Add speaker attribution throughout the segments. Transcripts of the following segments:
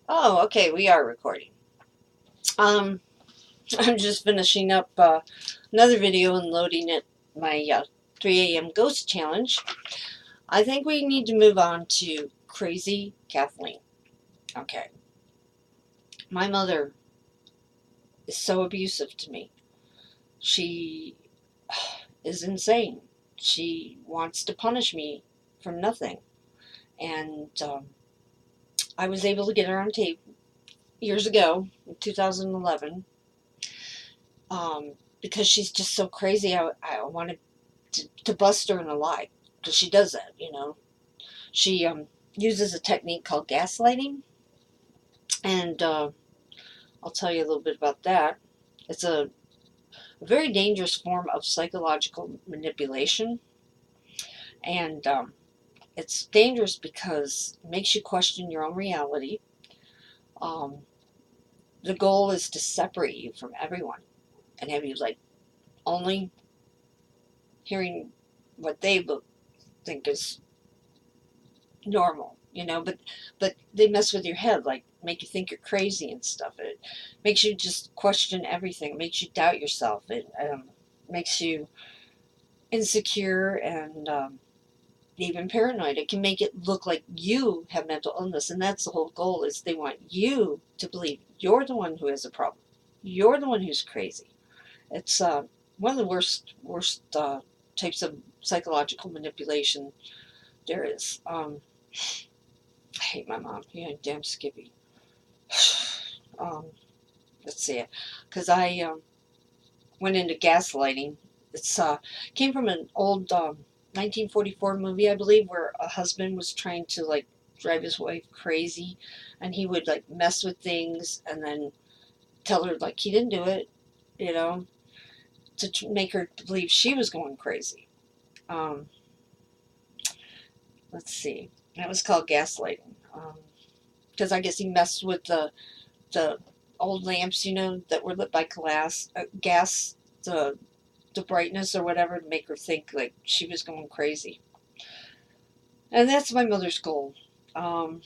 Speaker 1: Oh, okay, we are recording. Um, I'm just finishing up another video and loading it, my 3 a.m. ghost challenge. I think we need to move on to crazy Kathleen. Okay, my mother is so abusive to me. She is insane. She wants to punish me from nothing. And I was able to get her on tape years ago, in 2011, because she's just so crazy. I wanted to bust her in a lie, because she does that. She uses a technique called gaslighting, and I'll tell you a little bit about that. It's a very dangerous form of psychological manipulation, and it's dangerous because it makes you question your own reality. Um, the goal is to separate you from everyone and have you like only hearing what they think is normal. But they mess with your head, like make you think you're crazy and stuff. It makes you just question everything. It makes you doubt yourself. It makes you insecure and even paranoid. It can make it look like you have mental illness, and that's the whole goal. Is they want you to believe you're the one who has a problem. You're the one who's crazy. It's one of the worst types of psychological manipulation there is. I hate my mom. Yeah, damn Skippy. um, let's see it, because I went into gaslighting. It's came from an old 1944 movie, I believe, where a husband was trying to like drive his wife crazy, and he would like mess with things and then tell her like he didn't do it, you know, to make her believe she was going crazy. Um, let's see, that was called gaslighting. Because I guess he messed with the old lamps, that were lit by gas, the brightness or whatever, to make her think like she was going crazy. And that's my mother's goal. Um,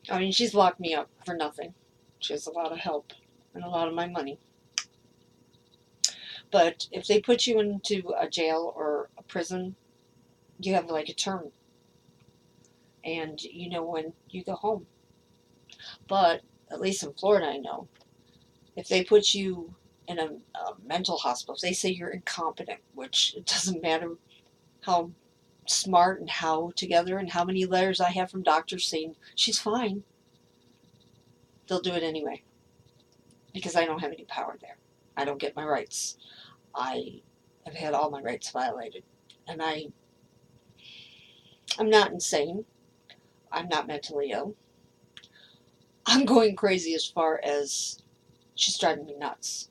Speaker 1: I mean, she's locked me up for nothing. She has a lot of help and a lot of my money. But if they put you into a jail or a prison, you have like a term, and you know when you go home. But at least in Florida, I know if they put you in a mental hospital, if they say you're incompetent, which it doesn't matter how smart and how together and how many letters I have from doctors saying she's fine, they'll do it anyway because I don't have any power there. I don't get my rights. I have had all my rights violated, and I'm not insane. I'm not mentally ill. I'm going crazy as far as she's driving me nuts.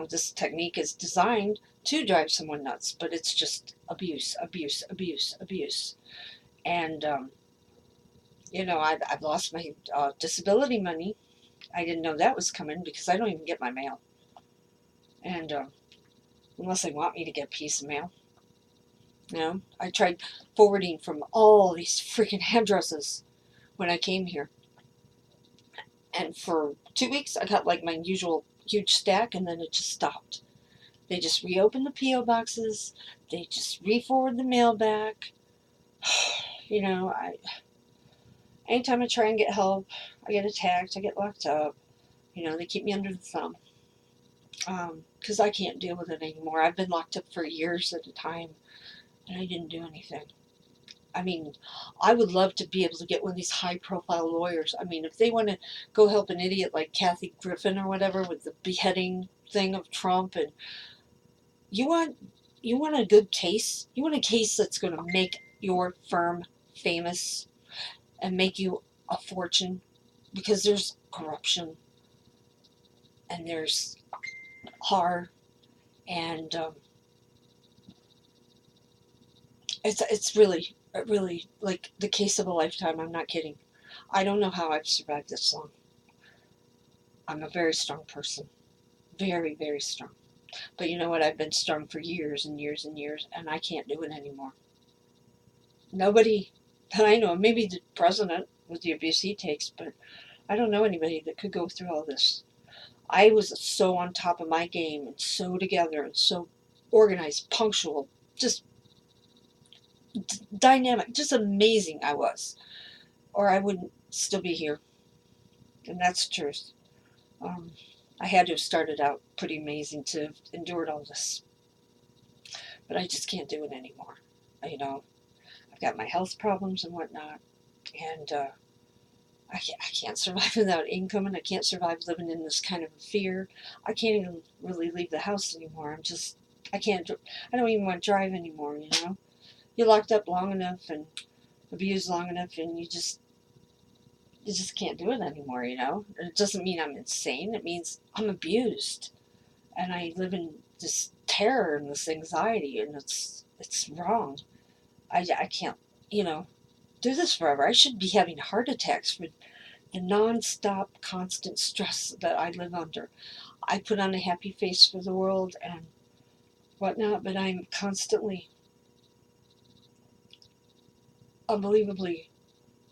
Speaker 1: This technique is designed to drive someone nuts, but it's just abuse, abuse, abuse, abuse. And, I've lost my disability money. I didn't know that was coming because I don't even get my mail. And unless they want me to get a piece of mail. I tried forwarding from all these freaking addresses when I came here. And for 2 weeks, I got like my usual huge stack, and then it just stopped. They just reopen the P.O. boxes. They just re-forward the mail back. Anytime I try and get help, I get attacked, I get locked up. They keep me under the thumb. Because I can't deal with it anymore. I've been locked up for years at a time, and I didn't do anything. I mean, I would love to be able to get one of these high-profile lawyers. I mean, if they want to go help an idiot like Kathy Griffin or whatever with the beheading thing of Trump, and you want you want a good case. You want a case that's going to make your firm famous and make you a fortune, because there's corruption and there's harm, and it's really like the case of a lifetime. I'm not kidding. I don't know how I've survived this long. I'm a very strong person, very very strong. But you know what? I've been strong for years and years and years, and I can't do it anymore. Nobody that I know, maybe the president, with the abuse he takes, but I don't know anybody that could go through all this. I was so on top of my game and so together and so organized, punctual, just dynamic, just amazing I was. Or I wouldn't still be here. And that's the truth. Um, I had to have started out pretty amazing to have endured all this. But I just can't do it anymore. You know, I've got my health problems and whatnot. And I can't survive without income, and I can't survive living in this kind of fear. I can't even really leave the house anymore. I can't, I don't even want to drive anymore, you know? You're locked up long enough and abused long enough, and you just can't do it anymore, you know? It doesn't mean I'm insane. It means I'm abused. And I live in this terror and this anxiety, and it's wrong. I can't, you know, do this forever. I should be having heart attacks for the non-stop, constant stress that I live under. I put on a happy face for the world and whatnot, but I'm constantly, unbelievably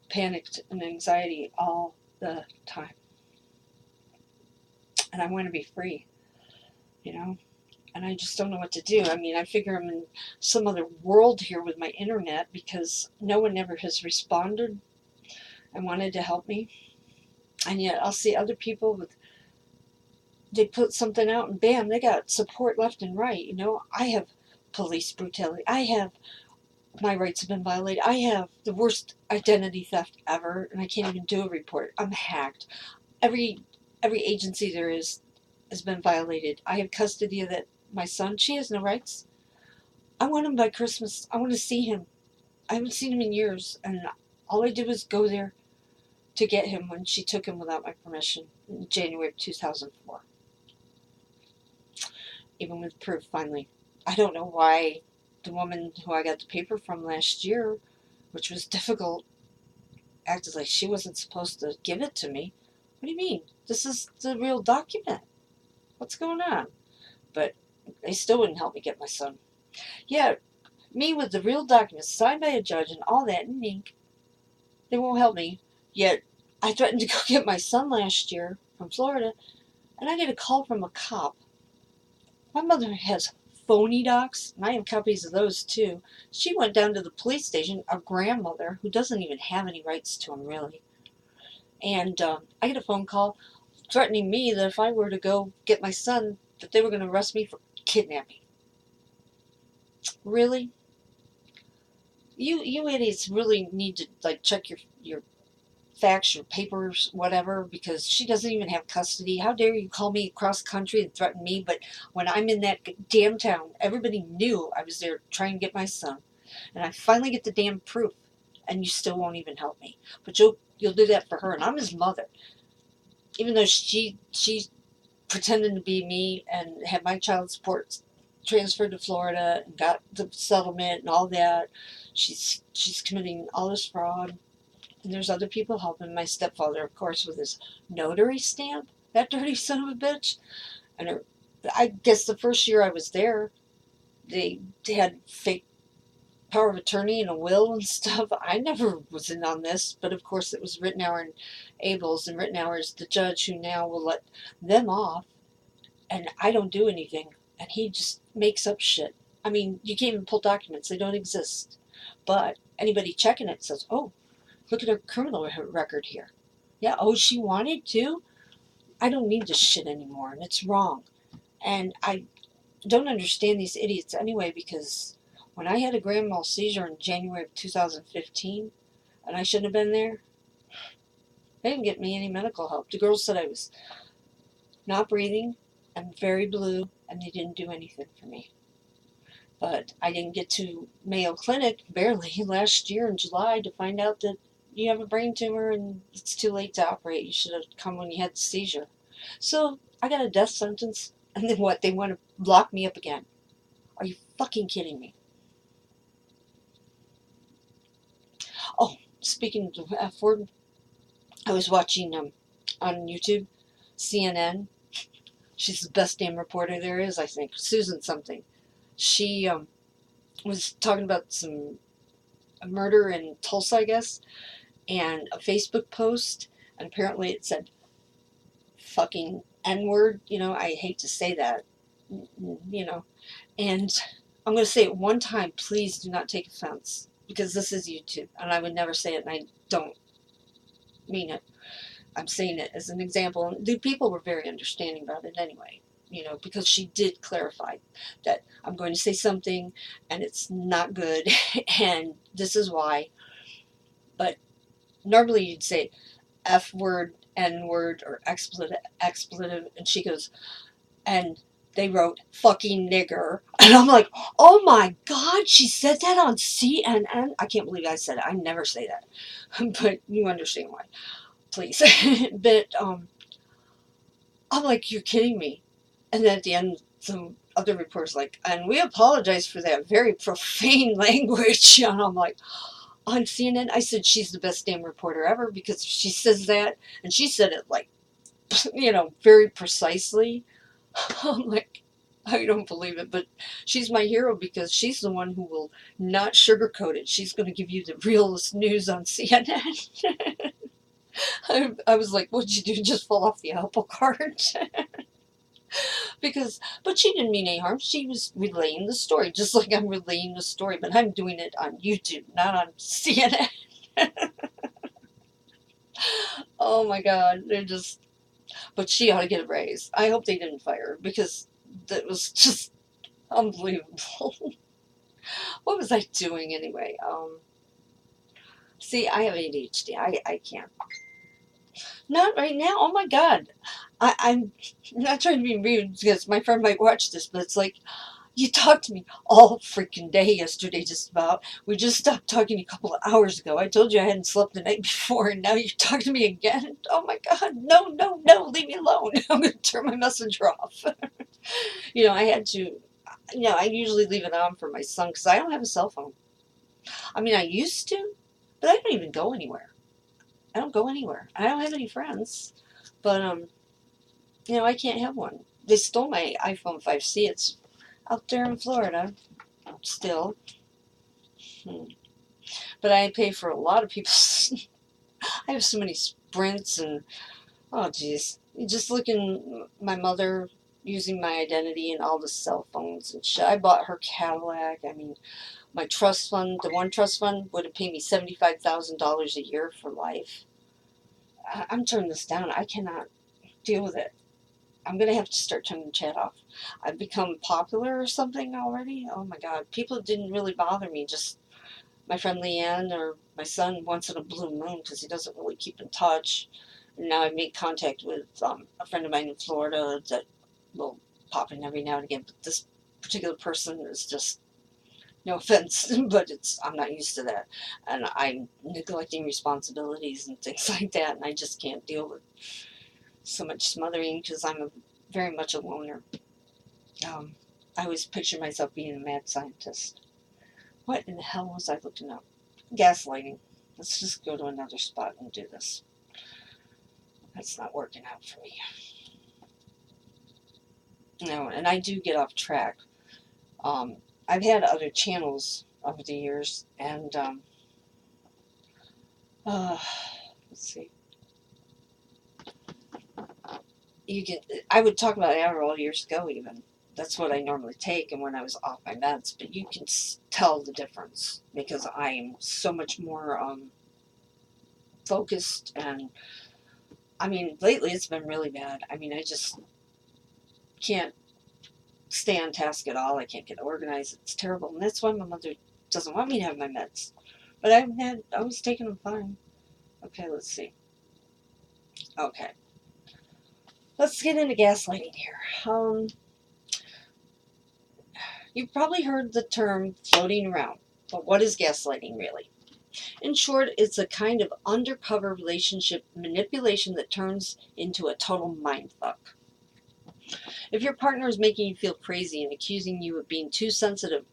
Speaker 1: panicked and anxiety all the time. And I want to be free, you know? And I just don't know what to do. I mean, I figure I'm in some other world here with my internet because no one ever has responded and wanted to help me. And yet I'll see other people with, they put something out and bam, they got support left and right. You know, I have police brutality. I have, my rights have been violated. I have the worst identity theft ever, and I can't even do a report. I'm hacked. Every agency there is has been violated. I have custody of that my son. She has no rights. I want him by Christmas. I want to see him. I haven't seen him in years, and all I did was go there to get him when she took him without my permission in January of 2004. Even with proof, finally. I don't know why the woman who I got the paper from last year, which was difficult, acted like she wasn't supposed to give it to me. What do you mean? This is the real document. What's going on? But they still wouldn't help me get my son. Yeah, me with the real documents signed by a judge and all that in ink. They won't help me. Yet I threatened to go get my son last year from Florida, and I get a call from a cop. My mother has phony docs, and I have copies of those too. She went down to the police station, a grandmother who doesn't even have any rights to him, really. And I get a phone call threatening me that if I were to go get my son, that they were going to arrest me for kidnapping. Really? You idiots really need to check your facts, your papers, whatever, because she doesn't even have custody. How dare you call me cross country and threaten me? But when I'm in that damn town, everybody knew I was there trying to get my son, and I finally get the damn proof, and you still won't even help me. But you'll do that for her, and I'm his mother, even though she's pretending to be me and had my child support transferred to Florida and got the settlement and all that. She's committing all this fraud. And there's other people helping. My stepfather, of course, with his notary stamp. That dirty son of a bitch. And I guess the first year I was there, they had fake power of attorney and a will and stuff. I never was in on this, but of course it was Rittenhour and Abels, and Rittenhour is the judge who now will let them off, and I don't do anything, and he just makes up shit. I mean, you can't even pull documents. They don't exist. But anybody checking it says, oh, look at her criminal record here. Yeah, oh, she wanted to? I don't need this shit anymore, and it's wrong. And I don't understand these idiots anyway, because when I had a grand mal seizure in January of 2015, and I shouldn't have been there, they didn't get me any medical help. The girls said I was not breathing and very blue, and they didn't do anything for me. But I didn't get to Mayo Clinic, barely, last year in July to find out that you have a brain tumor and it's too late to operate. You should have come when you had the seizure. So I got a death sentence, and then what? They want to lock me up again. Are you fucking kidding me? Oh, speaking of F word, I was watching on YouTube, CNN. She's the best damn reporter there is, I think. Susan something. She was talking about some a murder in Tulsa, I guess, and a Facebook post, and apparently it said fucking N-word. I hate to say that, you know, and I'm going to say it one time. Please do not take offense, because this is YouTube, and I would never say it, and I don't mean it. I'm saying it as an example. And the people were very understanding about it anyway, because she did clarify that I'm going to say something and it's not good and this is why. But normally you'd say F word, N word, or expletive, and she goes, and they wrote fucking nigger. And I'm like, oh my God, she said that on CNN. I can't believe I said it. I never say that. But you understand why. Please. But I'm like, you're kidding me. And then at the end, some other reporters like, and we apologize for that very profane language. And I'm like, on CNN, I said, she's the best damn reporter ever, because she says that, and she said it like, very precisely. I'm like, I don't believe it, but she's my hero, because she's the one who will not sugarcoat it. She's going to give you the realest news on CNN. I was like, what'd you do? Just fall off the apple cart? But she didn't mean any harm. She was relaying the story, just like I'm relaying the story, but I'm doing it on YouTube, not on CNN. Oh my God, but she ought to get a raise. I hope they didn't fire her, because that was just unbelievable. What was I doing anyway? See, I have ADHD. I can't. Not right now. Oh my God. I'm not trying to be rude, because my friend might watch this, but it's like, you talked to me all freaking day yesterday, just about. We just stopped talking a couple of hours ago. I told you I hadn't slept the night before, and now you talk to me again. Oh my God, no, no, no, leave me alone. I'm going to turn my messenger off. I had to, I usually leave it on for my son, because I don't have a cell phone. I mean, I used to, but I don't even go anywhere. I don't go anywhere. I don't have any friends, but, I can't have one. They stole my iPhone 5C. It's out there in Florida still. But I pay for a lot of people's. I have so many Sprints and, oh geez, just looking, my mother using my identity and all the cell phones and shit. I bought her Cadillac. I mean, my trust fund, the one trust fund, would have paid me $75,000 a year for life. I'm turning this down. I cannot deal with it. I'm going to have to start turning the chat off. I've become popular or something already. Oh my God. People didn't really bother me. Just my friend Leanne, or my son, once in a blue moon, because he doesn't really keep in touch. And now I make contact with a friend of mine in Florida that will pop in every now and again. But this particular person is just, no offense, but I'm not used to that. And I'm neglecting responsibilities and things like that. And I just can't deal with so much smothering, because I'm very much a loner. I always picture myself being a mad scientist. What in the hell was I looking up? Gaslighting. Let's just go to another spot and do this. That's not working out for me. No, and I do get off track. I've had other channels over the years, and let's see. I would talk about Adderall years ago even. That's what I normally take, and when I was off my meds. But you can tell the difference, because I am so much more focused, and I mean, lately it's been really bad. I mean, I just can't stay on task at all. I can't get organized. It's terrible, and that's why my mother doesn't want me to have my meds. But I was taking them fine. Okay, let's see. Okay, let's get into gaslighting here. You've probably heard the term floating around, but what is gaslighting really? In short, it's a kind of undercover relationship manipulation that turns into a total mindfuck. If your partner is making you feel crazy and accusing you of being too sensitive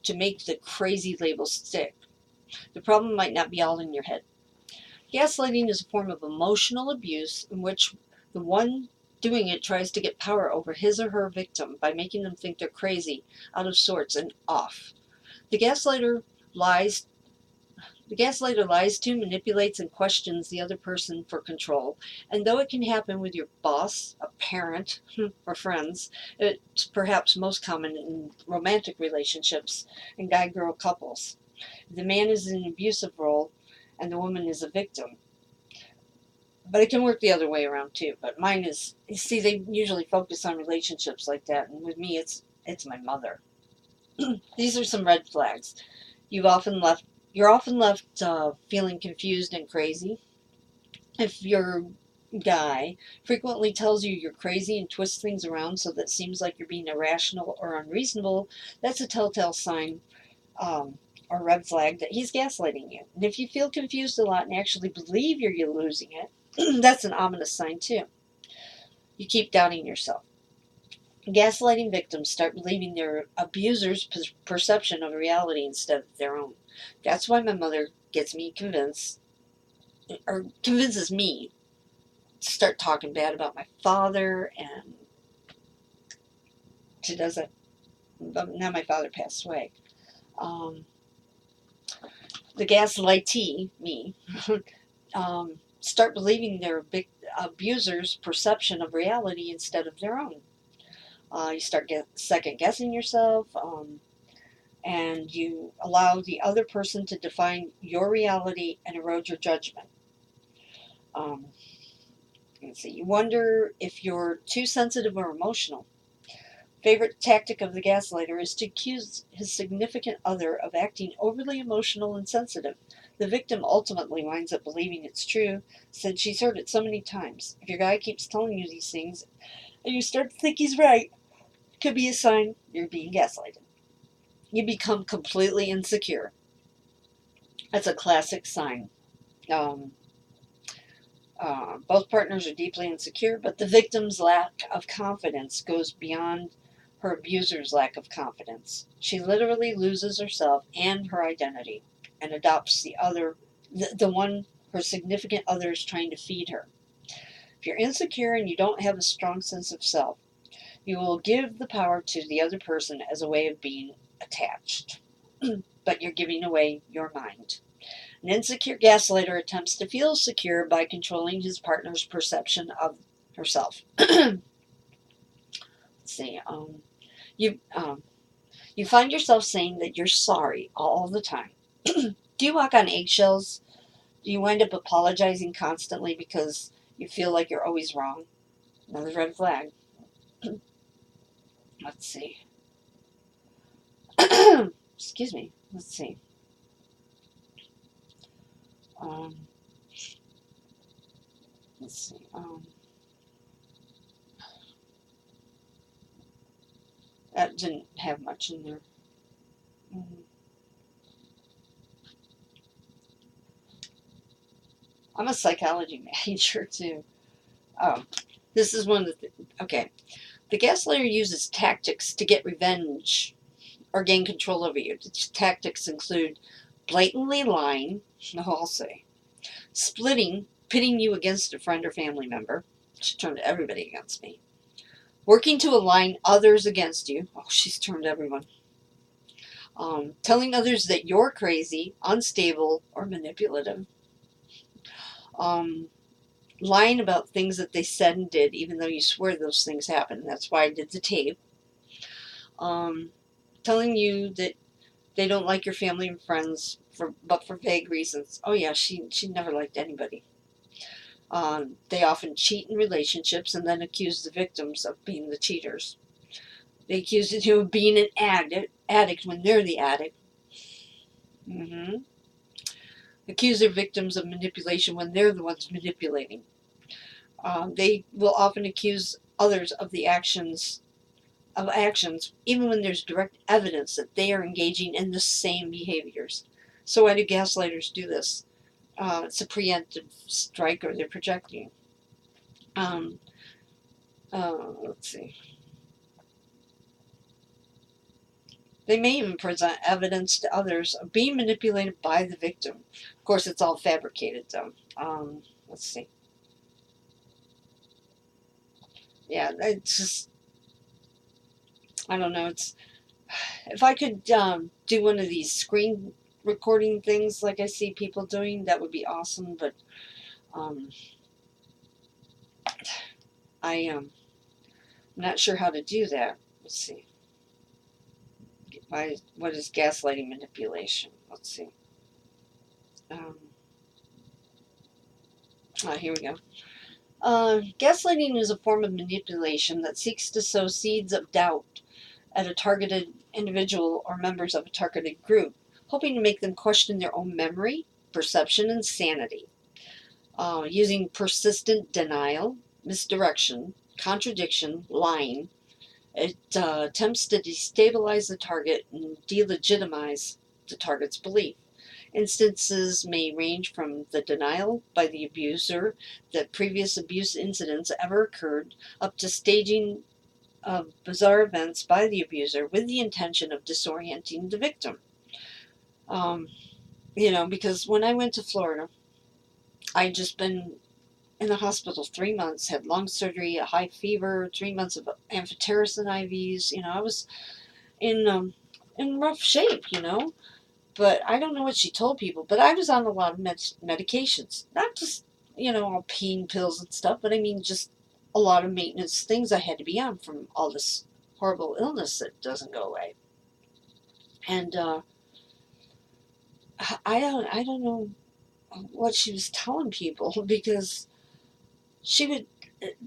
Speaker 1: to make the crazy label stick, the problem might not be all in your head. Gaslighting is a form of emotional abuse in which the one doing it tries to get power over his or her victim by making them think they're crazy, out of sorts, and off. The gaslighter lies The gaslighter lies to, manipulates, and questions the other person for control. And though it can happen with your boss, a parent, or friends, it's perhaps most common in romantic relationships and guy-girl couples. The man is in an abusive role and the woman is a victim. But it can work the other way around too. But mine is, you see, they usually focus on relationships like that, and with me, it's my mother. These are some red flags. You're often left feeling confused and crazy. If your guy frequently tells you you're crazy and twists things around so that it seems like you're being irrational or unreasonable, that's a telltale sign or red flag that he's gaslighting you. And if you feel confused a lot and actually believe you're losing it, that's an ominous sign too. You keep doubting yourself. Gaslighting victims start believing their abuser's perception of reality instead of their own. That's why my mother gets me convinced, or convinces me to start talking bad about my father, and she does it. But now my father passed away. The gaslightee, me, start believing their abuser's perception of reality instead of their own. You start second guessing yourself, and you allow the other person to define your reality and erode your judgment. Let's see. You wonder if you're too sensitive or emotional. Favorite tactic of the gaslighter is to accuse his significant other of acting overly emotional and sensitive. The victim ultimately winds up believing it's true, since she's heard it so many times. If your guy keeps telling you these things, and you start to think he's right, it could be a sign you're being gaslighted. You become completely insecure. That's a classic sign. Both partners are deeply insecure, but the victim's lack of confidence goes beyond her abuser's lack of confidence. She literally loses herself and her identity and adopts the one her significant other is trying to feed her. If you're insecure and you don't have a strong sense of self, you will give the power to the other person as a way of being attached. But you're giving away your mind. An insecure gaslighter attempts to feel secure by controlling his partner's perception of herself. Let's see. You you find yourself saying that you're sorry all the time. Do you walk on eggshells? Do you wind up apologizing constantly because you feel like you're always wrong? Another red flag. Let's see. Excuse me. Let's see. Um, let's see. That didn't have much in there. I'm a psychology major too. Oh, this is one of the. Okay. The gaslighter uses tactics to get revenge or gain control over you. Its tactics include blatantly lying, I'll say, splitting, pitting you against a friend or family member. She turned everybody against me. Working to align others against you. Oh, she's turned everyone. Telling others that you're crazy, unstable, or manipulative. Lying about things that they said and did, even though you swear those things happened. That's why I did the tape. Telling you that they don't like your family and friends, but for vague reasons. Oh yeah, she never liked anybody. They often cheat in relationships and then accuse the victims of being the cheaters. They accuse you of being an addict when they're the addict. Accuse their victims of manipulation when they're the ones manipulating. They will often accuse others of actions, even when there's direct evidence that they are engaging in the same behaviors. So why do gaslighters do this? It's a preemptive strike, or they're projecting. Let's see. They may even present evidence to others of being manipulated by the victim. Of course, it's all fabricated, though. Let's see. Yeah, it's just, I don't know. It's, if I could do one of these screen recording things like I see people doing, that would be awesome. But um, I am not sure how to do that. Let's see. What is gaslighting manipulation? Let's see. Um, Here we go. Gaslighting is a form of manipulation that seeks to sow seeds of doubt at a targeted individual or members of a targeted group, hoping to make them question their own memory, perception, and sanity. Using persistent denial, misdirection, contradiction, lying, it attempts to destabilize the target and delegitimize the target's belief. Instances may range from the denial by the abuser that previous abuse incidents ever occurred, up to staging of bizarre events by the abuser with the intention of disorienting the victim. Um, because when I went to Florida, I'd just been in the hospital 3 months, had lung surgery, a high fever, 3 months of amphotericin IVs. I was in rough shape. But I don't know what she told people, but I was on a lot of medications. Not just, all pain pills and stuff, but I mean just a lot of maintenance things I had to be on from all this horrible illness that doesn't go away. And I don't know what she was telling people because she would,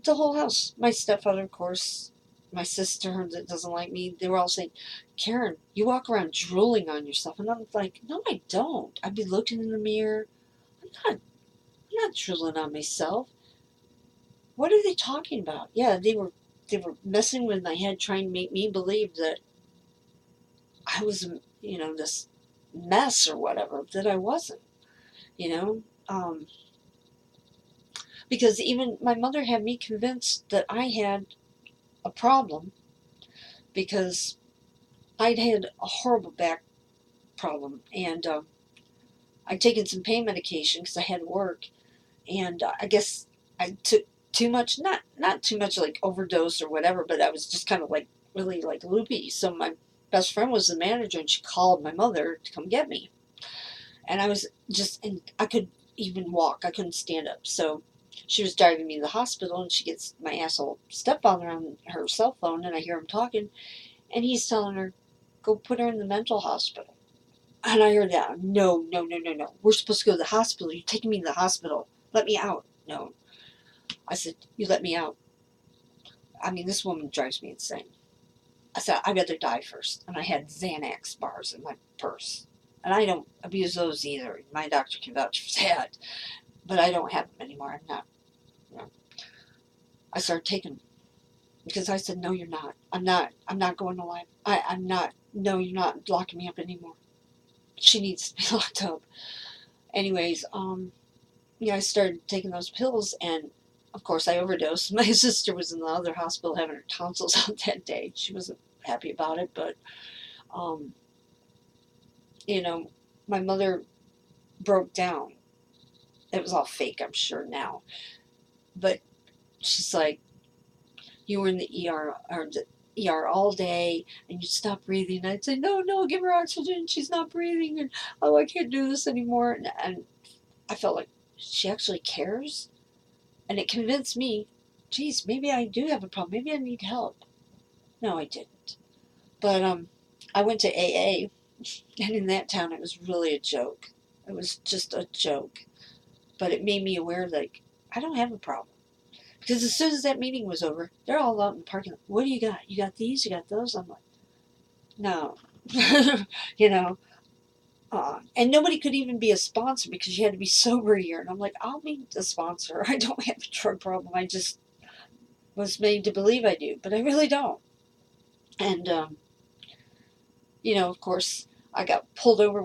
Speaker 1: the whole house, my stepfather, of course, my sister that doesn't like me, they were all saying, Karen, you walk around drooling on yourself. And I'm like, no, I don't. I'd be looking in the mirror. I'm not drooling on myself. What are they talking about? Yeah, they were messing with my head, trying to make me believe that I was, this mess or whatever, that I wasn't, you know. Because even my mother had me convinced that I had a problem because I'd had a horrible back problem, and I'd taken some pain medication because I had to work, and I guess I took too much, not too much like overdose or whatever, but I was just kind of like really like loopy. So my best friend was the manager, and she called my mother to come get me, and I was just, and I could even walk, I couldn't stand up. So she was driving me to the hospital, and she gets my asshole stepfather on her cell phone, and I hear him talking, and he's telling her, go put her in the mental hospital. And I heard that. No, no, no, no, no. We're supposed to go to the hospital. You're taking me to the hospital. Let me out. No. I said, you let me out. I mean, this woman drives me insane. I said, I'd rather die first. And I had Xanax bars in my purse. And I don't abuse those either. My doctor can vouch for that. But I don't have them anymore. I'm not. I started taking them. Because I said, no, you're not. I'm not going to life. I'm not. No, you're not locking me up anymore. She needs to be locked up. Anyways, I started taking those pills, and of course I overdosed. My sister was in the other hospital having her tonsils out that day. She wasn't happy about it, but um, my mother broke down. It was all fake, I'm sure now. But she's like, you were in the ER all day, and you stop breathing. And I'd say, no, no, give her oxygen. She's not breathing, and oh, I can't do this anymore. And I felt like she actually cares, and it convinced me, geez, maybe I do have a problem. Maybe I need help. No, I didn't. But I went to AA, and in that town, it was really a joke. It was just a joke. But it made me aware, like, I don't have a problem. Because as soon as that meeting was over, they're all out in the parking lot. What do you got? You got these? You got those? I'm like, no. you know. And nobody could even be a sponsor because you had to be sober a year. And I'm like, I'll be a sponsor. I don't have a drug problem. I just was made to believe I do, but I really don't. And, of course, I got pulled over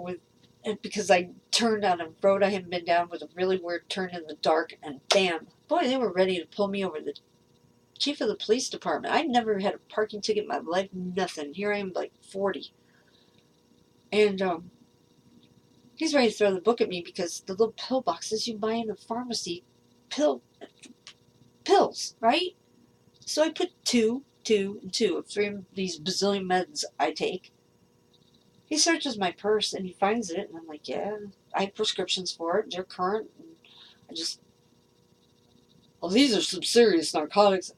Speaker 1: because I turned on a road I hadn't been down with a really weird turn in the dark, and bam, boy, they were ready to pull me over. The chief of the police department. I'd never had a parking ticket in my life, nothing. Here I am, like 40. And he's ready to throw the book at me because the little pill boxes you buy in the pharmacy, pills, right? So I put two, and two of three of these bazillion meds I take. He searches my purse and he finds it, and I'm like, yeah, I have prescriptions for it. They're current. And I just, well, these are some serious narcotics.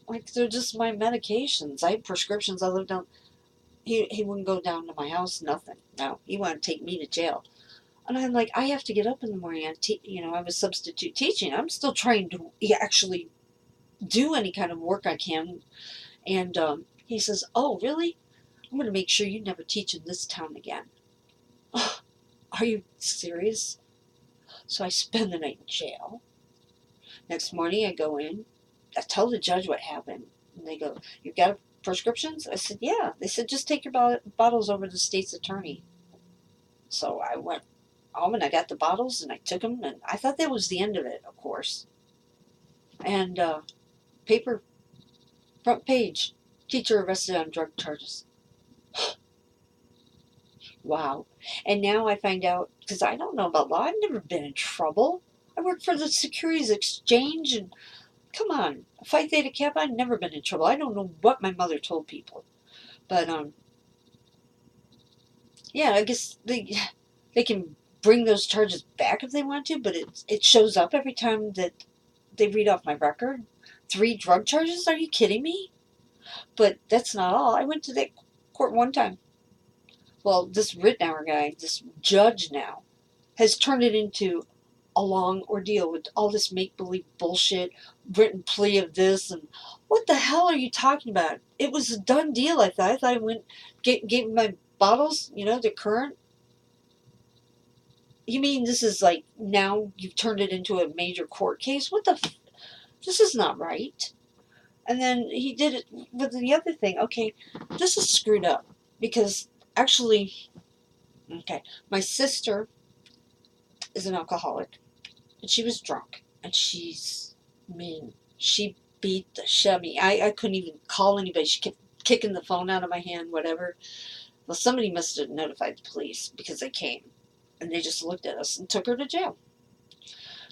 Speaker 1: Like, they're just my medications. I have prescriptions. I lived down. He wouldn't go down to my house. Nothing. No, he wanted to take me to jail. And I'm like, I have to get up in the morning. I was substitute teaching. I'm still trying to actually do any kind of work I can. And he says, "Oh, really? I'm going to make sure you never teach in this town again." Are you serious? So I spend the night in jail. Next morning, I go in. I tell the judge what happened. And they go, "You got prescriptions?" I said, "Yeah." They said, "Just take your bottles over to the state's attorney." So I went home and I got the bottles and I took them. And I thought that was the end of it, of course. And paper, front page, teacher arrested on drug charges. Wow. And now I find out, because I don't know about law, I've never been in trouble. I work for the Securities Exchange, and come on, Phi Theta Kappa, I've never been in trouble. I don't know what my mother told people. But, yeah, I guess they can bring those charges back if they want to, but it shows up every time that they read off my record. 3 drug charges? Are you kidding me? But that's not all. I went to that court one time. Well, this Rittenhour guy, this judge now, has turned it into a long ordeal with all this make-believe bullshit, written plea of this, and what the hell are you talking about? It was a done deal, I thought. I thought I went, gave my bottles, the current. You mean this is like, now you've turned it into a major court case? This is not right. And then he did it with the other thing. Okay, this is screwed up, because actually, okay, my sister is an alcoholic, and she was drunk, and she's mean. She beat the shit out of me. I couldn't even call anybody. She kept kicking the phone out of my hand, whatever. Well, somebody must have notified the police, because they came, and they just looked at us and took her to jail.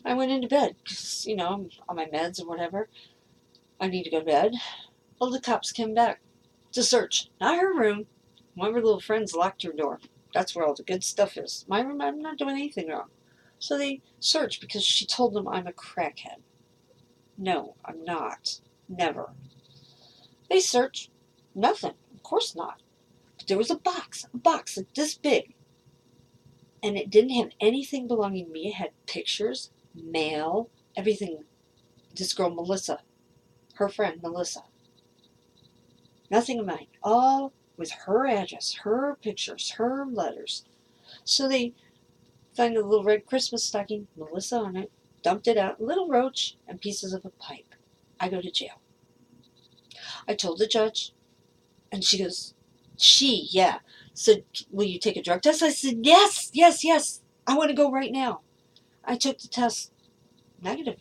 Speaker 1: I went into bed because, I'm on my meds or whatever. I need to go to bed. Well, the cops came back to search. Not her room. One of her little friends locked her door. That's where all the good stuff is. My room, I'm not doing anything wrong. So they searched because she told them I'm a crackhead. No, I'm not. Never. They searched. Nothing. Of course not. But there was a box like this big. And it didn't have anything belonging to me. It had pictures, mail, everything. This girl, Melissa, her friend, Melissa. Nothing of mine. All with her address, her pictures, her letters. So they find a little red Christmas stocking, Melissa on it, dumped it out, a little roach, and pieces of a pipe. I go to jail. I told the judge, and she goes, yeah, said, "Will you take a drug test?" I said, yes, yes, yes. I want to go right now. I took the test. Negative.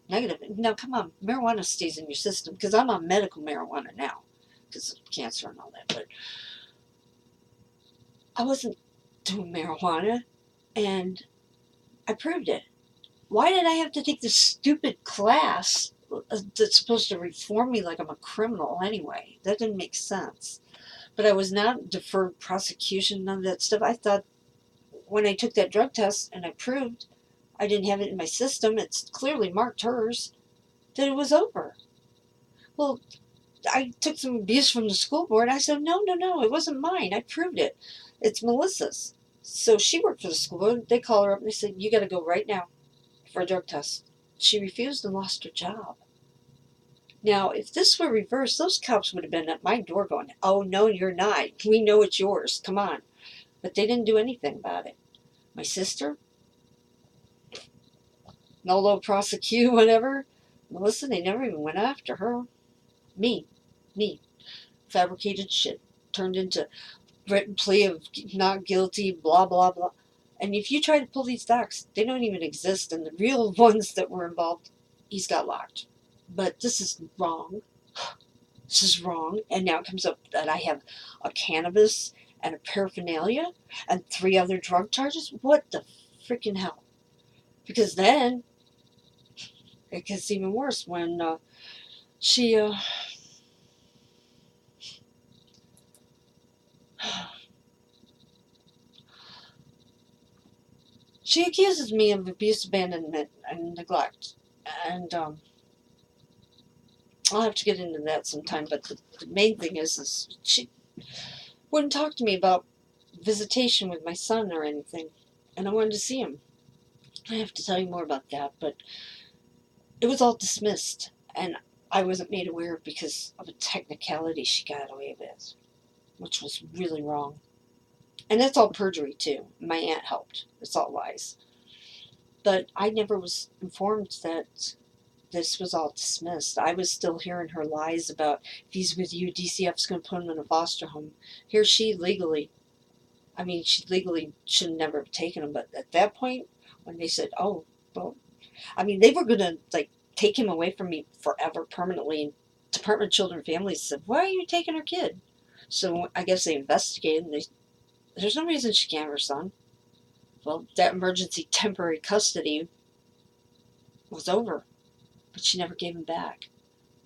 Speaker 1: Negative. Now, come on. Marijuana stays in your system, because I'm on medical marijuana now because of cancer and all that. But I wasn't doing marijuana, and I proved it. Why did I have to take this stupid class that's supposed to reform me like I'm a criminal anyway? That didn't make sense. But I was not deferred prosecution, none of that stuff. I thought when I took that drug test and I proved I didn't have it in my system, it's clearly marked hers, that it was over. Well, I took some abuse from the school board. I said, no, it wasn't mine. I proved it. It's Melissa's. So she worked for the school board. They called her up and they said, you got to go right now for a drug test. She refused and lost her job. Now, if this were reversed, those cops would have been at my door going, oh, no, you're not. We know it's yours. Come on. But they didn't do anything about it. My sister, nolo prosecute, whatever. Melissa, they never even went after her. Me. Fabricated shit. Turned into written plea of not guilty, blah, blah, blah. And if you try to pull these docs, they don't even exist. And the real ones that were involved, he's got locked. But this is wrong. This is wrong. And now it comes up that I have a cannabis and a paraphernalia and 3 other drug charges. What the freaking hell? Because then it gets even worse when she She accuses me of abuse, abandonment, and neglect. And I'll have to get into that sometime. But the main thing is she wouldn't talk to me about visitation with my son or anything. And I wanted to see him. I have to tell you more about that. But it was all dismissed. And I wasn't made aware of because of a technicality she got away with, which was really wrong. And that's all perjury, too. My aunt helped. It's all lies. But I never was informed that this was all dismissed. I was still hearing her lies about if he's with you, DCF's going to put him in a foster home. Here she legally, I mean, she legally should never have taken him. But at that point, when they said, oh, well, I mean, they were going to, like, take him away from me forever, permanently. And Department of Children and Families said, why are you taking her kid? So I guess they investigated, and there's no reason she can't have her son. Well, that emergency temporary custody was over, but she never gave him back.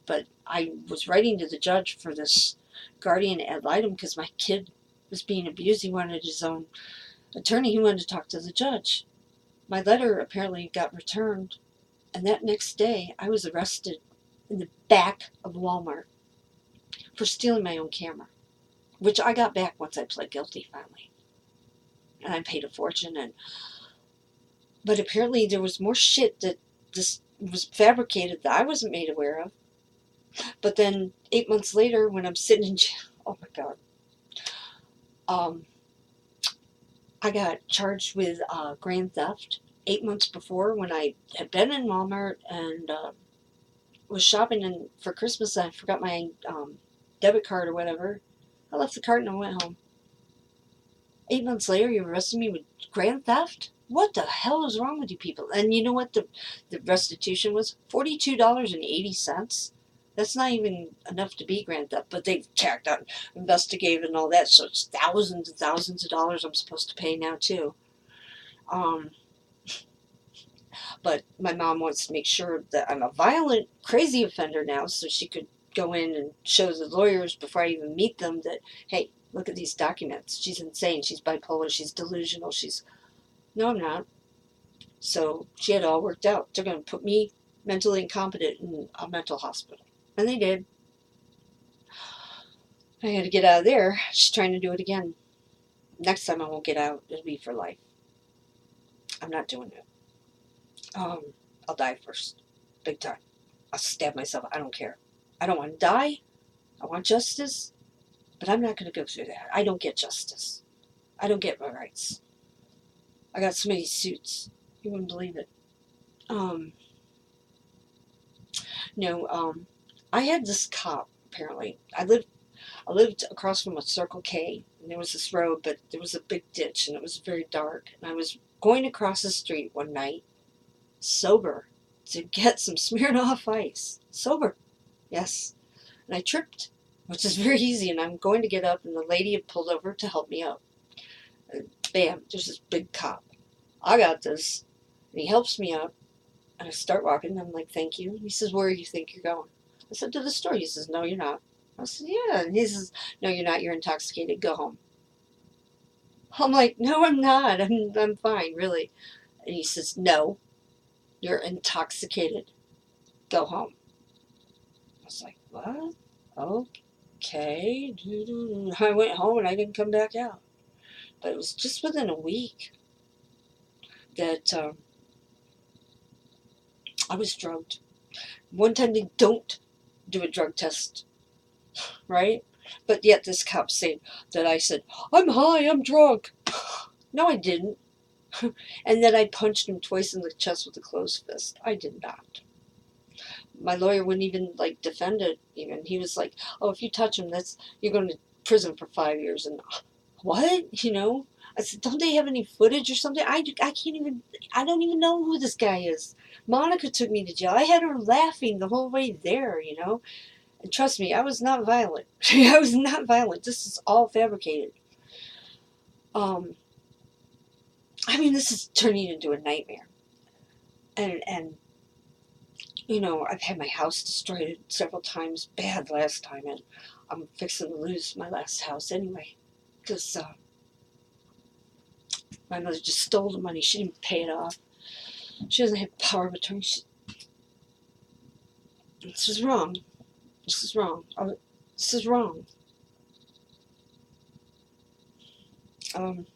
Speaker 1: But I was writing to the judge for this guardian ad litem because my kid was being abused. He wanted his own attorney. He wanted to talk to the judge. My letter apparently got returned, and that next day I was arrested in the back of Walmart for stealing my own camera, which I got back once I pled guilty finally. And I paid a fortune. But apparently there was more shit that this was fabricated that I wasn't made aware of. But then 8 months later, when I'm sitting in jail, oh my God, I got charged with grand theft 8 months before when I had been in Walmart and was shopping for Christmas. I forgot my debit card or whatever. I left the cart and I went home. 8 months later, you arrested me with grand theft? What the hell is wrong with you people? And you know what the restitution was? $42.80. That's not even enough to be grand theft, but they've checked out, investigated, and all that. So it's thousands and thousands of dollars I'm supposed to pay now too. But my mom wants to make sure that I'm a violent, crazy offender now, so she could go in and show the lawyers before I even meet them that, hey, look at these documents. She's insane. She's bipolar. She's delusional. No, I'm not. So she had it all worked out. They're going to put me mentally incompetent in a mental hospital. And they did. I had to get out of there. She's trying to do it again. Next time I won't get out. It'll be for life. I'm not doing it. I'll die first. Big time. I'll stab myself. I don't care. I don't want to die. I want justice. But I'm not going to go through that. I don't get justice. I don't get my rights. I got so many suits. You wouldn't believe it. I had this cop, apparently. I lived across from a Circle K, and there was this road, but there was a big ditch, and it was very dark. And I was going across the street one night, sober, to get some Smirnoff Ice. Sober, yes. And I tripped, which is very easy, and I'm going to get up, and the lady had pulled over to help me up. And bam, there's this big cop. I got this. And he helps me up, and I start walking, and I'm like, thank you. And he says, where do you think you're going? I said, to the store. He says, no, you're not. I said, yeah. And he says, no, you're not. You're intoxicated. Go home. I'm like, no, I'm not. I'm fine, really. And he says, no, you're intoxicated. Go home. I was like, what? Okay. I went home, and I didn't come back out. But it was just within a week that I was drugged. One time they don't do a drug test, right? But yet this cop said that I said, I'm high, I'm drunk. No, I didn't. And then I punched him twice in the chest with a closed fist. I did not. My lawyer wouldn't even defend it. Even he was like, "Oh, if you touch him, you're going to prison for 5 years." And what? I said, "Don't they have any footage or something?" I can't even. I don't even know who this guy is. Monica took me to jail. I had her laughing the whole way there. And trust me, I was not violent. I was not violent. This is all fabricated. This is turning into a nightmare. And I've had my house destroyed several times, bad last time, and I'm fixing to lose my last house anyway. Because My mother just stole the money. She didn't pay it off. She doesn't have power of attorney. This is wrong. This is wrong. This is wrong. Um,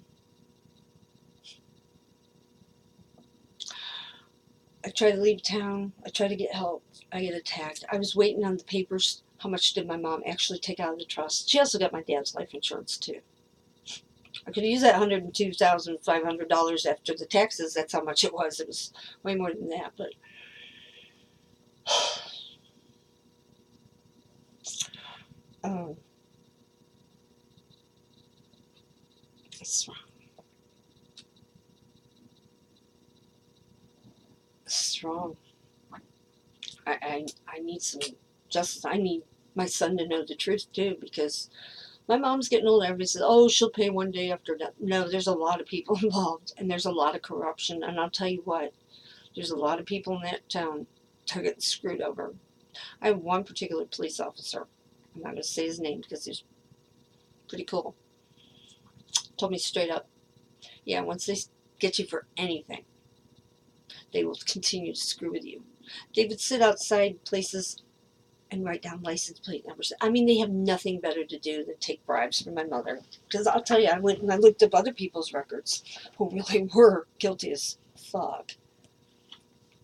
Speaker 1: I try to leave town. I try to get help. I get attacked. I was waiting on the papers. How much did my mom actually take out of the trust? She also got my dad's life insurance too. I could use that $102,500 after the taxes. That's how much it was. It was way more than that, but um, it's wrong. It's wrong. I need some justice. I need my son to know the truth too, because my mom's getting older. Everybody says, "Oh, she'll pay one day after death." No, there's a lot of people involved, and there's a lot of corruption. And I'll tell you what, there's a lot of people in that town that are getting screwed over. I have one particular police officer. I'm not going to say his name because he's pretty cool. Told me straight up, yeah, once they get you for anything, they will continue to screw with you. They would sit outside places and write down license plate numbers. I mean, they have nothing better to do than take bribes from my mother. Because I'll tell you, I went and I looked up other people's records who really were guilty as fuck.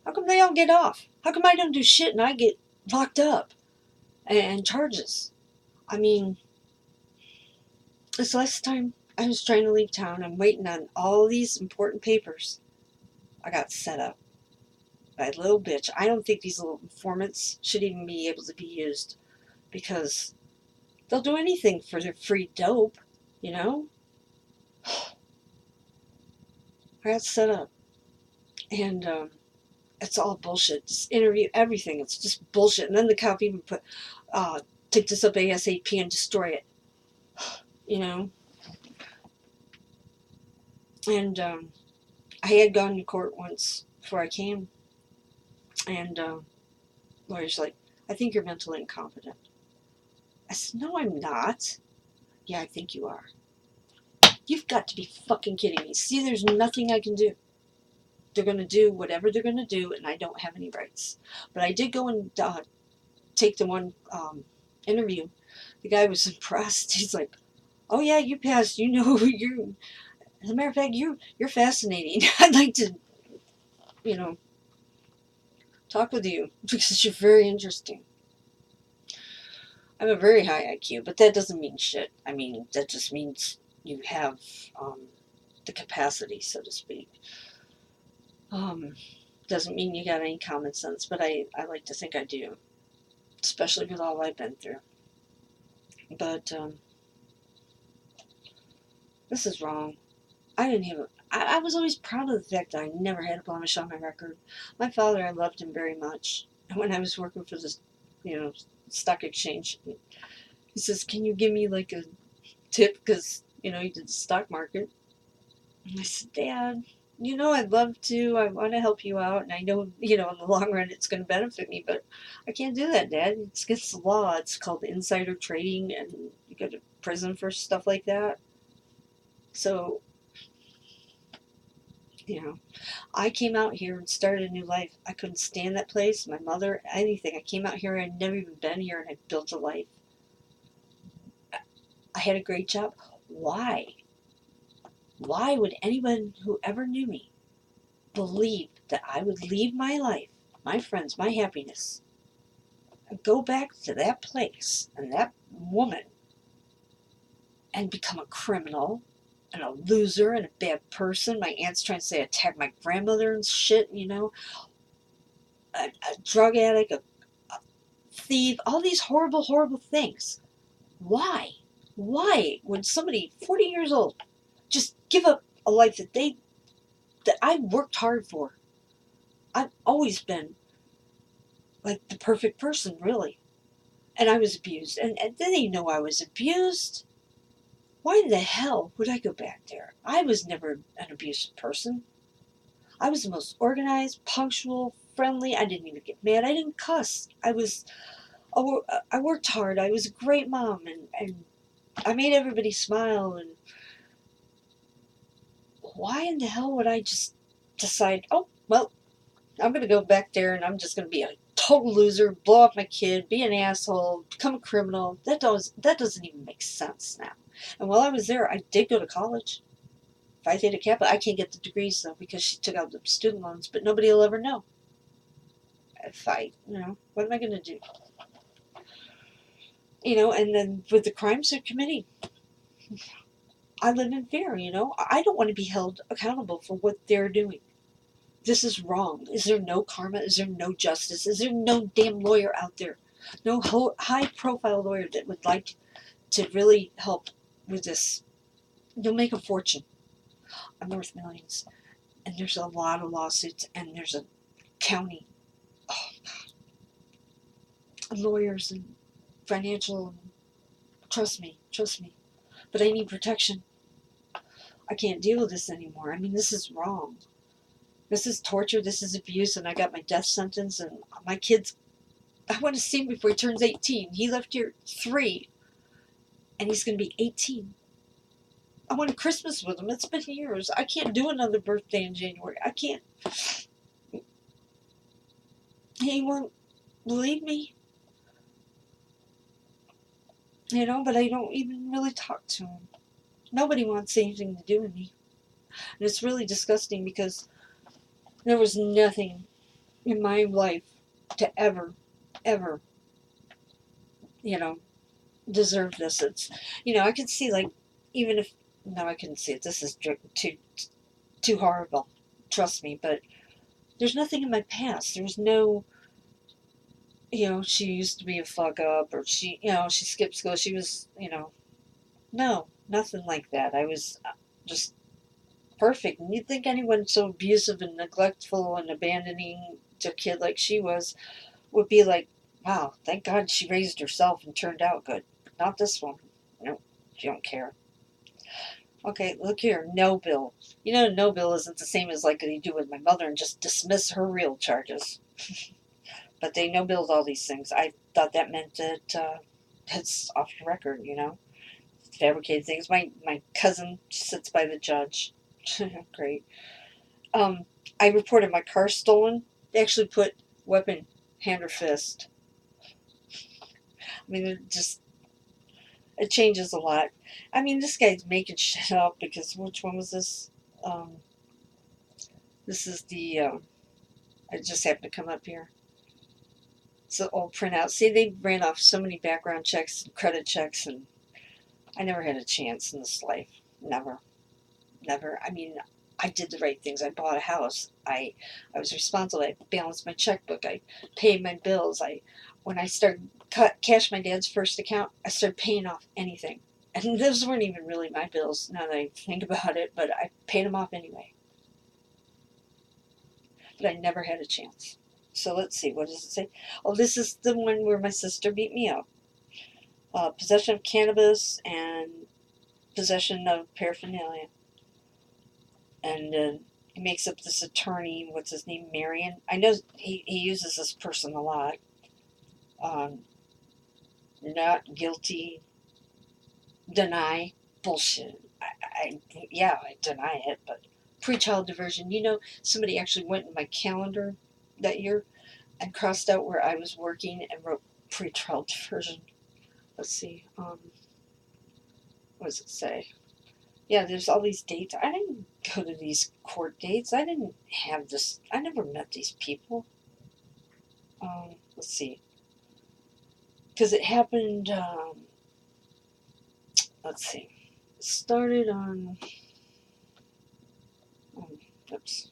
Speaker 1: How come they all get off? How come I don't do shit and I get locked up and charges? I mean, this last time I was trying to leave town, I'm waiting on all these important papers. I got set up by a little bitch. I don't think these little informants should even be able to be used because they'll do anything for their free dope, you know? I got set up. And it's all bullshit. Just interview, everything. It's just bullshit. And then the cop even put, take this up ASAP and destroy it. You know? And I had gone to court once before I came. And lawyer's like, I think you're mentally incompetent. I said, no, I'm not. Yeah, I think you are. You've got to be fucking kidding me. See, there's nothing I can do. They're going to do whatever they're going to do, and I don't have any rights. But I did go and take the one interview. The guy was impressed. He's like, oh, yeah, you passed. You know, you're, as a matter of fact, you're fascinating. I'd like to, you know, talk with you because you're very interesting. I have a very high IQ, but that doesn't mean shit. I mean, that just means you have the capacity, so to speak. Doesn't mean you got any common sense, but I like to think I do, especially with all I've been through. But this is wrong. I didn't have I was always proud of the fact that I never had a blemish on my record. My father, I loved him very much. And when I was working for this, you know, stock exchange, he says, "Can you give me like a tip?" Because, you know, he did the stock market. And I said, "Dad, you know, I'd love to. I want to help you out. And I know, you know, in the long run it's going to benefit me, but I can't do that, Dad. It's against the law. It's called insider trading, and you go to prison for stuff like that." So, you know, I came out here and started a new life. I couldn't stand that place, my mother, anything. I came out here, I'd never even been here, and I built a life. I had a great job. Why? Why would anyone who ever knew me believe that I would leave my life, my friends, my happiness, and go back to that place and that woman and become a criminal and a loser and a bad person? My aunt's trying to say I attacked my grandmother and shit, you know, a drug addict, a thief, all these horrible, horrible things. Why? Why would somebody 40 years old just give up a life that I worked hard for? I've always been like the perfect person, really. And I was abused. And then they know I was abused. Why the hell would I go back there? I was never an abusive person. I was the most organized, punctual, friendly. I didn't even get mad. I didn't cuss. I worked hard. I was a great mom, and I made everybody smile. And why in the hell would I just decide, oh, well, I'm going to go back there and I'm just going to be a total loser, blow up my kid, be an asshole, become a criminal. That doesn't even make sense now. And while I was there, I did go to college. Phi Theta Kappa. I can't get the degrees though because she took out the student loans, but nobody will ever know. If I, what am I going to do? And then with the crimes they're committing, I live in fear, I don't want to be held accountable for what they're doing. This is wrong. Is there no karma? Is there no justice? Is there no damn lawyer out there? No high profile lawyer that would like to really help with this? You'll make a fortune. I'm worth millions. And there's a lot of lawsuits, and there's a county, oh God, lawyers and financial. Trust me. But I need protection. I can't deal with this anymore. I mean, this is wrong. This is torture. This is abuse. And I got my death sentence. And my kids, I want to see him before he turns 18. He left here 3. And he's going to be 18. I want a Christmas with him. It's been years. I can't do another birthday in January. I can't. He won't believe me. But I don't even really talk to him. Nobody wants anything to do with me. And it's really disgusting because there was nothing in my life to ever, deserve this. It's, I could see, like, even if, no, I couldn't see it. This is too horrible. Trust me. But there's nothing in my past. There's no, she used to be a fuck up, or she skipped school. She was, no, nothing like that. I was just perfect. And you'd think anyone so abusive and neglectful and abandoning their kid like she was would be like, wow, thank God she raised herself and turned out good. Not this one. No, she don't care. Okay, look here, no bill. No bill isn't the same as like they do with my mother and just dismiss her real charges. But they no billed all these things. I thought that meant that it's off the record, fabricated things. My cousin sits by the judge. Great. I reported my car stolen. They actually put weapon, hand or fist. I mean, it changes a lot. I mean, this guy's making shit up because which one was this? This is the, I just happened to come up here. It's an old printout. See, they ran off so many background checks and credit checks, and I never had a chance in this life. Never. I mean, I did the right things. I bought a house. I was responsible. I balanced my checkbook. I paid my bills. When I started cash my dad's first account, I started paying off anything. And those weren't even really my bills now that I think about it, but I paid them off anyway. But I never had a chance. So let's see, what does it say? Oh, this is the one where my sister beat me up. Possession of cannabis and possession of paraphernalia. And he makes up this attorney, what's his name, Marion. I know he uses this person a lot. Not guilty, deny, bullshit. I deny it, but pre-child diversion. Somebody actually went in my calendar that year and crossed out where I was working and wrote pre-child diversion. Let's see, what does it say? Yeah, there's all these dates. I didn't go to these court dates. I didn't have this. I never met these people. Let's see. Because it happened, let's see. It started on, oops.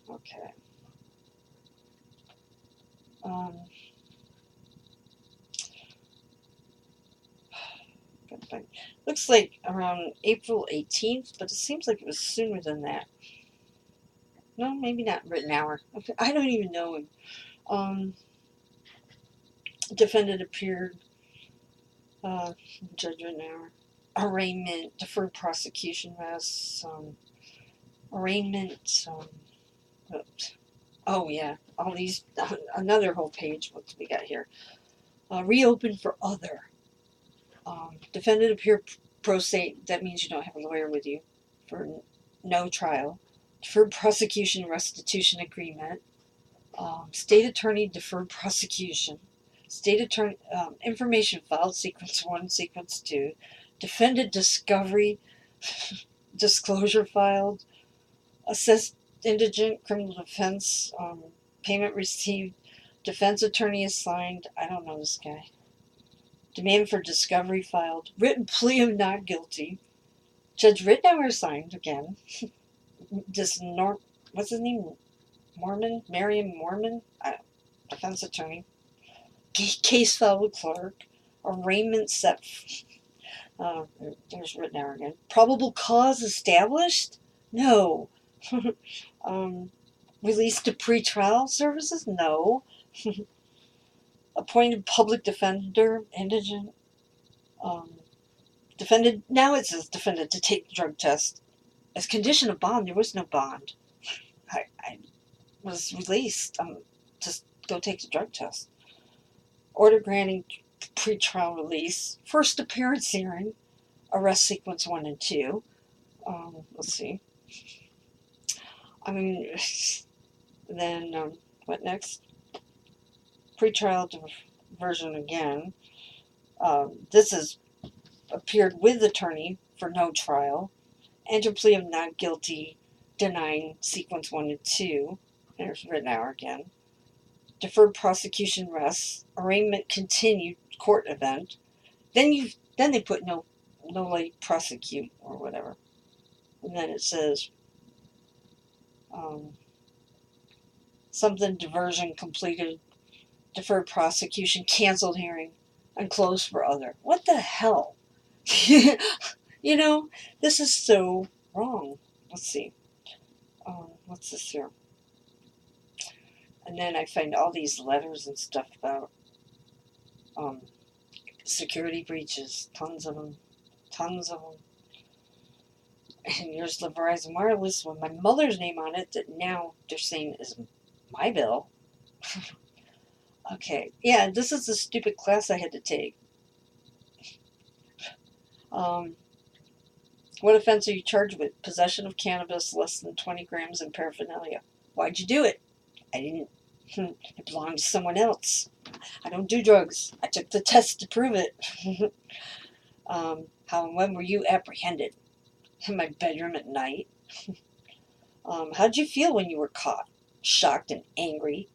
Speaker 1: Okay. Looks like around April 18th, but it seems like it was sooner than that. No, maybe not written hour. I don't even know him. Defendant appeared, judge written hour. Arraignment, deferred prosecution rests, arraignment, oops. Oh yeah, all these, another whole page. What do we got here? Reopened for other. Defendant appeared Pro se, that means you don't have a lawyer with you for no trial. Deferred prosecution restitution agreement. State attorney deferred prosecution. State attorney information filed sequence 1, sequence 2. Defendant discovery disclosure filed. Assessed indigent criminal defense. Payment received. Defense attorney assigned. I don't know this guy. Demand for discovery filed. Written plea of not guilty. Judge Rittenauer assigned again. What's his name? Marion Mormon? Defense attorney. Case filed with clerk. Arraignment set. There's Rittenauer again. Probable cause established? No. Released to pretrial services? No. Appointed public defender, indigent. Defended. Now it says defendant to take the drug test. As condition of bond, there was no bond. I was released to go take the drug test. Order granting pretrial release. First appearance hearing. Arrest sequence 1 and 2. Let's see. Then what next? Pretrial diversion again. This is appeared with attorney for no trial. Enter plea of not guilty, denying sequence 1 and 2. There's Rittenauer again. Deferred prosecution rests. Arraignment continued. Court event. Then they put no late prosecute or whatever. And then it says something diversion completed. Deferred prosecution canceled hearing and closed for other. What the hell? You know, this is so wrong. Let's see. What's this here? And then I find all these letters and stuff about security breaches. Tons of them. And here's the Verizon Wireless with my mother's name on it that now they're saying is my bill. Okay. Yeah, this is the stupid class I had to take. What offense are you charged with? Possession of cannabis less than 20 grams and paraphernalia. Why'd you do it? I didn't. It belonged to someone else. I don't do drugs. I took the test to prove it. How and when were you apprehended? In my bedroom at night. How'd you feel when you were caught? Shocked and angry.